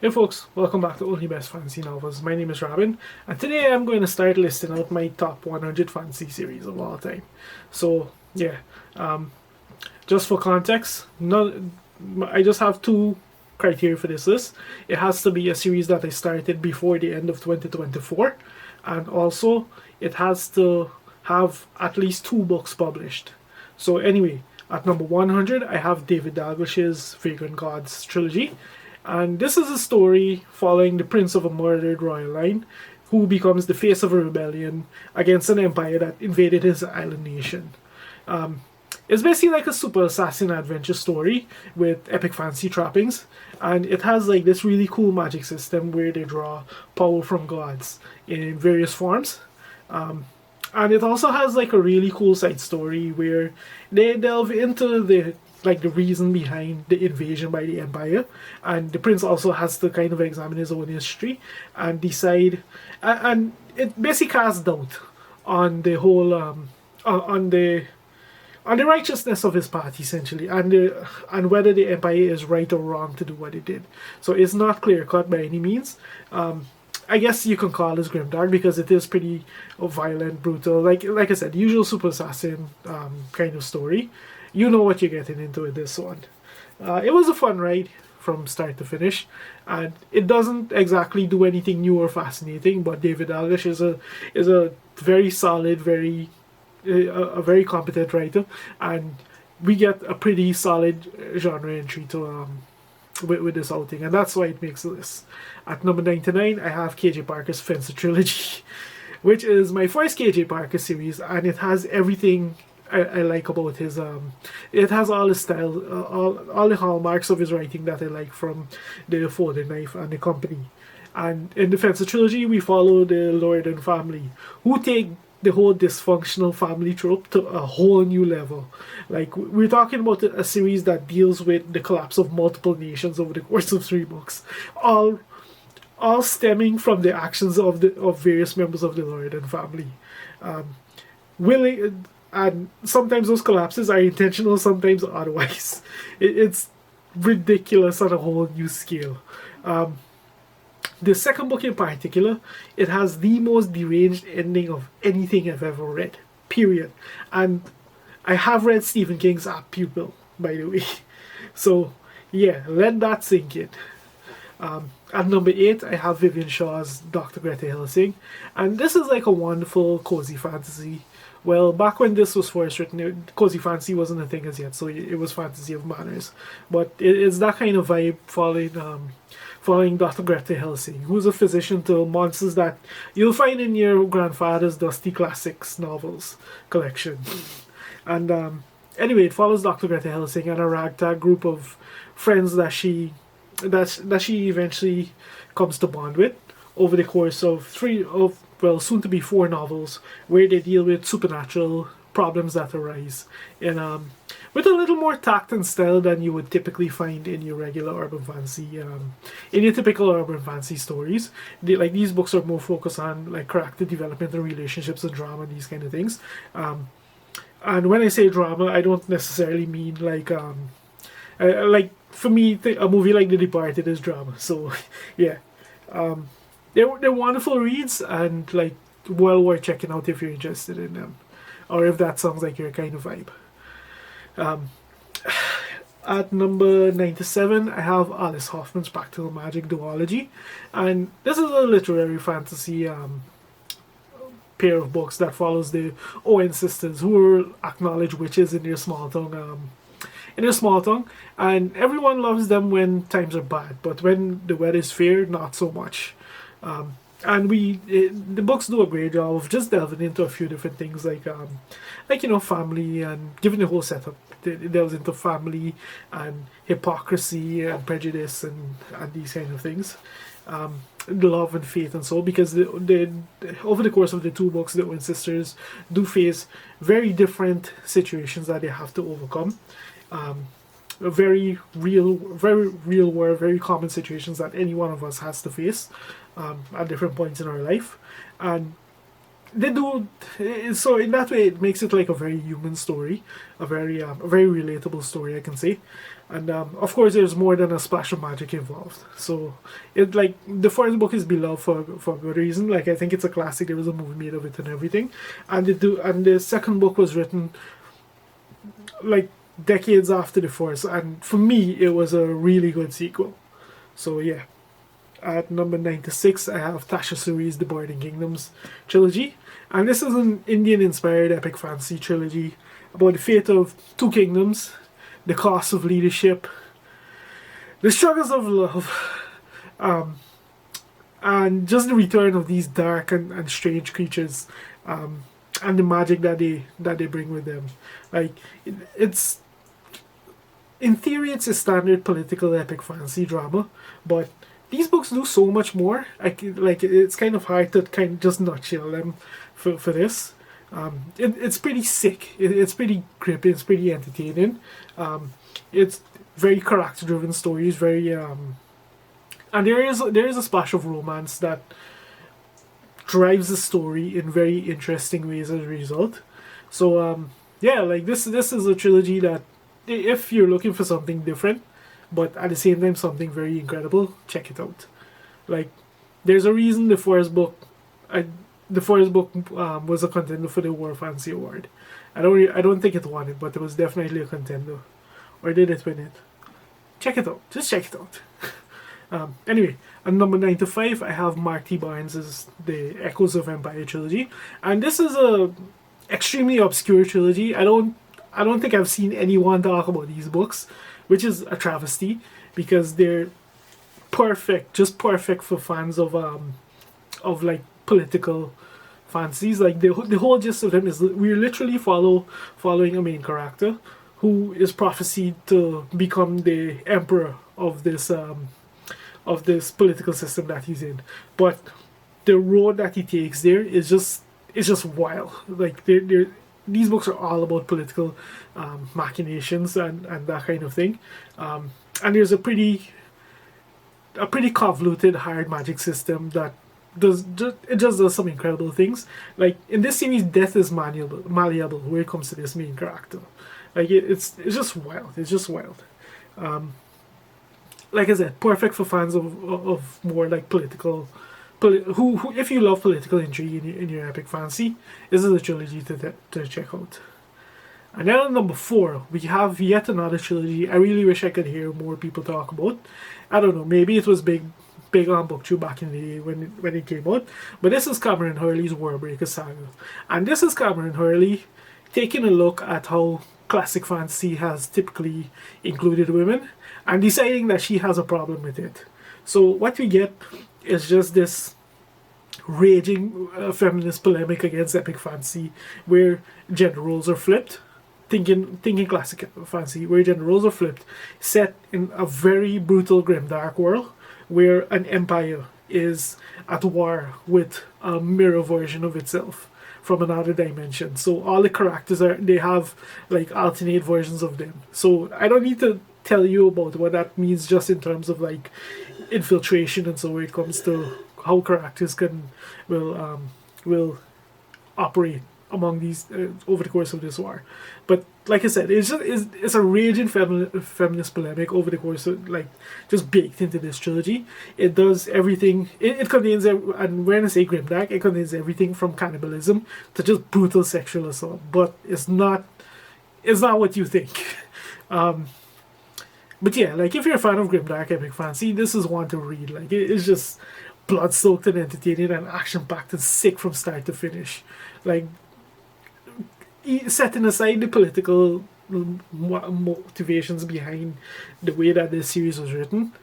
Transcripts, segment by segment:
Hey folks, welcome back to Only Best Fantasy Novels. My name is Robin, and today I'm going to start listing out my top 100 fantasy series of all time. So, yeah, um, just for context, I just have two criteria for this list. It has to be a series that I started before the end of 2024, and also it has to have at least two books published. So, anyway, at number 100, I have David Dalglish's Vagrant Gods trilogy. And this is a story following the prince of a murdered royal line who becomes the face of a rebellion against an empire that invaded his island nation. It's basically like a super assassin adventure story with epic fantasy trappings, and it has like this really cool magic system where they draw power from gods in various forms. And it also has like a really cool side story where they delve into the reason behind the invasion by the empire, and the prince also has to kind of examine his own history and decide, and it basically casts doubt on the whole on the righteousness of his path essentially, and whether the empire is right or wrong to do what it did. So it's not clear cut by any means. I guess you can call this grimdark because it is pretty violent, brutal. Like I said, usual super assassin kind of story. You know what you're getting into with this one. It was a fun ride from start to finish, and it doesn't exactly do anything new or fascinating. But David Dalglish is a very solid, a very competent writer, and we get a pretty solid genre entry to with this outing, and that's why it makes the list. At number 99, I have KJ Parker's Fencer trilogy, which is my first KJ Parker series, and it has everything I like about his it has all his style, all the hallmarks of his writing that I like, from the Folding Knife and the Company. And in the Fencer trilogy, we follow the Lordan family, who take the whole dysfunctional family trope to a whole new level. Like, we're talking about a series that deals with the collapse of multiple nations over the course of 3 books, all stemming from the actions of various members of the Lordan family. Willing And sometimes those collapses are intentional, sometimes otherwise. It's ridiculous on a whole new scale. The second book in particular, it has the most deranged ending of anything I've ever read. Period. And I have read Stephen King's Apt Pupil, by the way. So, yeah, let that sink in. At number 8, I have Vivian Shaw's Dr. Greta Helsing. And this is like a wonderful, cozy fantasy. Well, back when this was first written, cozy fantasy wasn't a thing as yet, so it was fantasy of manners. But it's that kind of vibe following Dr. Greta Helsing, who's a physician to monsters that you'll find in your grandfather's Dusty Classics novels collection. And anyway, it follows Dr. Greta Helsing and a ragtag group of friends that she eventually comes to bond with over the course of soon to be 4 novels, where they deal with supernatural problems that arise with a little more tact and style than you would typically find in your regular urban fantasy, in your typical urban fantasy stories. These books are more focused on like character development and relationships and drama and these kind of things. And when I say drama, I don't necessarily mean like for me, a movie like The Departed is drama. So yeah, they're wonderful reads and like well worth checking out if you're interested in them, or if that sounds like your kind of vibe. At number 97, I have Alice Hoffman's Practical Magic duology, and this is a literary fantasy pair of books that follows the Owen sisters, who are acknowledged witches in their small town. And everyone loves them when times are bad, but when the weather is fair, not so much. And the books do a great job of just delving into a few different things, like family, and given the whole setup, it delves into family and hypocrisy and prejudice and these kind of things. Love and faith and so, because over the course of the 2 books, the Owen sisters do very different situations that they have to overcome. Very real world, very common situations that any one of us has to face at different points in our life, and they do so in that way. It makes it like a very human story, a very relatable story, I can say. And of course, there's more than a splash of magic involved. So it like the first book is beloved for a good reason. Like I think it's a classic. There was a movie made of it and everything. And the second book was written like decades after the first. And for me, it was a really good sequel. So yeah. At number 96, I have Tasha Suri's The Burning Kingdoms trilogy. And this is an Indian-inspired epic fantasy trilogy about the fate of two kingdoms, the cost of leadership, the struggles of love, and just the return of these dark and strange creatures, and the magic that they bring with them. Like it's in theory, it's a standard political epic fantasy drama, but these books do so much more. Like it's kind of hard to kind of just nutshell them for this. It's pretty sick. It's pretty grippy. It's pretty entertaining. It's very character driven stories. Very and there is a splash of romance that drives the story in very interesting ways as a result. So yeah, like this is a trilogy that if you're looking for something different, but at the same time something very incredible, check it out. Like there's a reason the first book was a contender for the War Fantasy Award. I don't think it won it, but it was definitely a contender. Or did it win it? Check it out. Just check it out. Anyway, at number 95, I have Mark T. Barnes' The Echoes of Empire trilogy, and this is a extremely obscure trilogy. I don't think I've seen anyone talk about these books, which is a travesty because they're perfect, just perfect for fans of like political fantasies. Like the whole gist of them is we're literally following a main character who is prophesied to become the emperor of this political system that he's in. But the road that he takes there is just wild. Like these books are all about political machinations and that kind of thing. And there's a pretty convoluted hard magic system that does some incredible things. Like in this series, death is malleable when it comes to this main character. Like it's just wild. It's just wild. Like I said, perfect for fans of more like political. Who if you love political intrigue in your epic fantasy, this is a trilogy to check out. And then at number 4, we have yet another trilogy I really wish I could hear more people talk about. I don't know, maybe it was big on booktube back in the day when it came out, but this is Cameron Hurley's Warbreaker saga. And this is Cameron Hurley taking a look at how classic fantasy has typically included women and deciding that she has a problem with it. So what we get is just this raging feminist polemic against epic fantasy where gender roles are flipped. Thinking classic fantasy where gender roles are flipped, set in a very brutal grimdark world where an empire is at war with a mirror version of itself from another dimension. So all the characters they have like alternate versions of them. So I don't need to tell you about what that means just in terms of like infiltration and so when it comes to how characters will operate among these over the course of this war. But like I said, it's a raging feminist polemic over the course of like just baked into this trilogy. It does everything. It contains, and when I say grimdark, it contains everything from cannibalism to just brutal sexual assault. But it's not what you think. But yeah, like if you're a fan of grimdark epic fantasy, this is one to read. Like it's just blood-soaked and entertaining and action-packed and sick from start to finish. Like setting aside the political motivations behind the way that this series was written,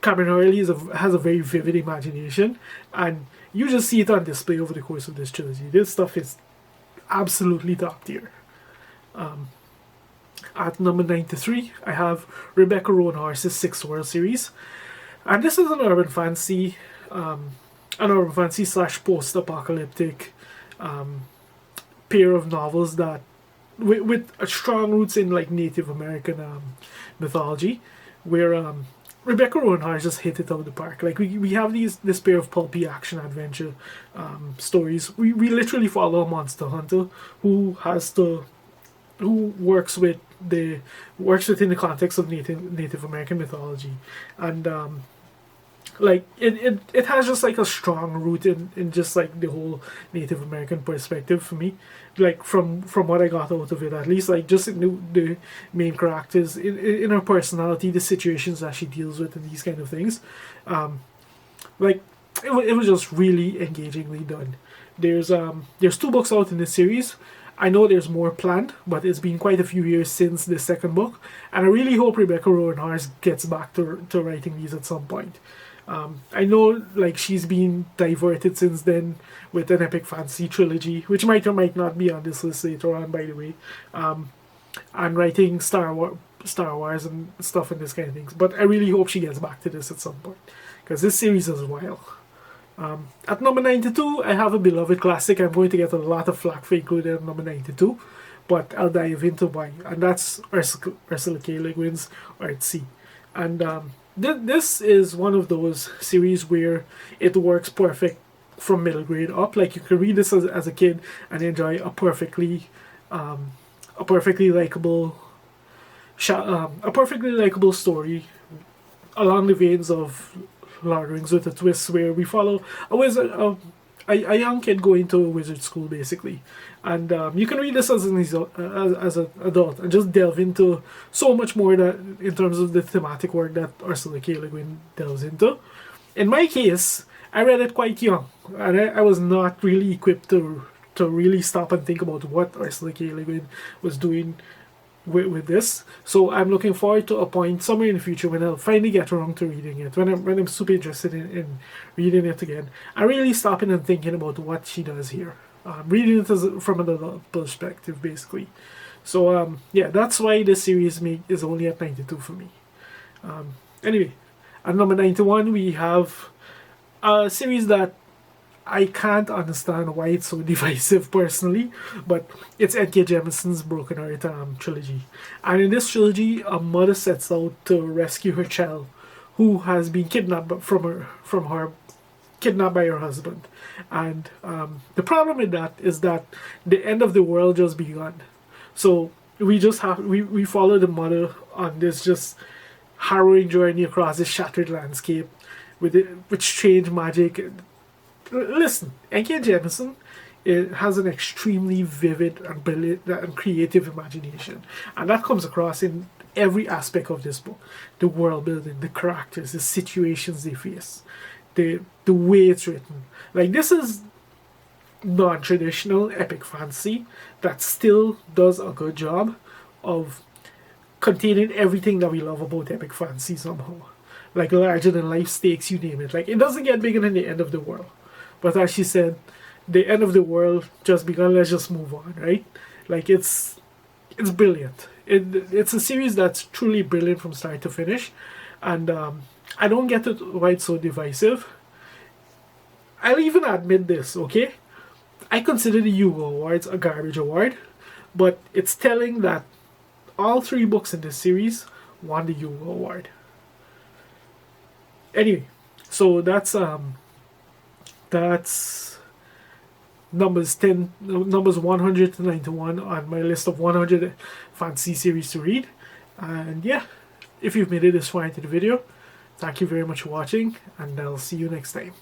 Cameron Hurley has a very vivid imagination, and you just see it on display over the course of this trilogy. This stuff is absolutely top tier. At number 93, I have Rebecca Roanhorse's Six World series, and this is an urban fantasy / post-apocalyptic pair of novels that with a strong roots in like Native American mythology, where Rebecca Roanhorse just hit it out of the park. Like we have this pair of pulpy action adventure stories. We literally follow a monster hunter who works with the works within the context of Native American mythology, and like it has just like a strong root in just like the whole Native American perspective for me, like from what I got out of it, at least, like just in the main characters, in her personality, the situations that she deals with, and these kind of things. Like it was just really engagingly done. There's 2 books out in this series. I know there's more planned, but it's been quite a few years since the second book, and I really hope Rebecca Rowan Hars gets back to writing these at some point. I know like she's been diverted since then with an epic fantasy trilogy, which might or might not be on this list later on, by the way, and writing Star Wars and stuff and this kind of things. But I really hope she gets back to this at some point, because this series is wild. At number 92, I have a beloved classic. I'm going to get a lot of flack for including at number 92, but I'll dive into why, and that's Ursula K. Le Guin's Earthsea. And this is one of those series where it works perfect from middle grade up. Like, you can read this as a kid and enjoy a perfectly likable story along the veins of Lord of the Rings, with a twist where we follow a wizard, a young kid going to a wizard school, basically. And you can read this as an adult and just delve into so much more that in terms of the thematic work that Ursula K. Le Guin delves into. In my case, I read it quite young, and I was not really equipped to really stop and think about what Ursula K. Le Guin was doing with this. So I'm looking forward to a point somewhere in the future when I'll finally get around to reading it, when I'm super interested in reading it again, and really stopping and thinking about what she does here. Reading it from another perspective, basically. So yeah, that's why this series is only at 92 for me. Anyway, at number 91 we have a series that I can't understand why it's so divisive personally, but it's N.K. Jemisin's Broken Heart trilogy. And in this trilogy, a mother sets out to rescue her child, who has been kidnapped kidnapped by her husband. And the problem with that is that the end of the world just begun. So we follow the mother on this just harrowing journey across this shattered landscape with strange magic. Listen, N.K. Jemisin, it has an extremely vivid and brilliant and creative imagination, and that comes across in every aspect of this book. The world building, the characters, the situations they face, the way it's written. Like, this is non-traditional epic fantasy that still does a good job of containing everything that we love about epic fantasy somehow. Like larger than life stakes, you name it. Like, it doesn't get bigger than the end of the world. But as she said, the end of the world just begun, let's just move on, right? Like, it's brilliant. It's a series that's truly brilliant from start to finish. And I don't get it why it's so divisive. I'll even admit this, okay? I consider the Hugo Awards a garbage award, but it's telling that all 3 books in this series won the Hugo Award. Anyway, so that's numbers 100 to 91 on my list of 100 fantasy series to read. And yeah, if you've made it this far into the video, thank you very much for watching, and I'll see you next time.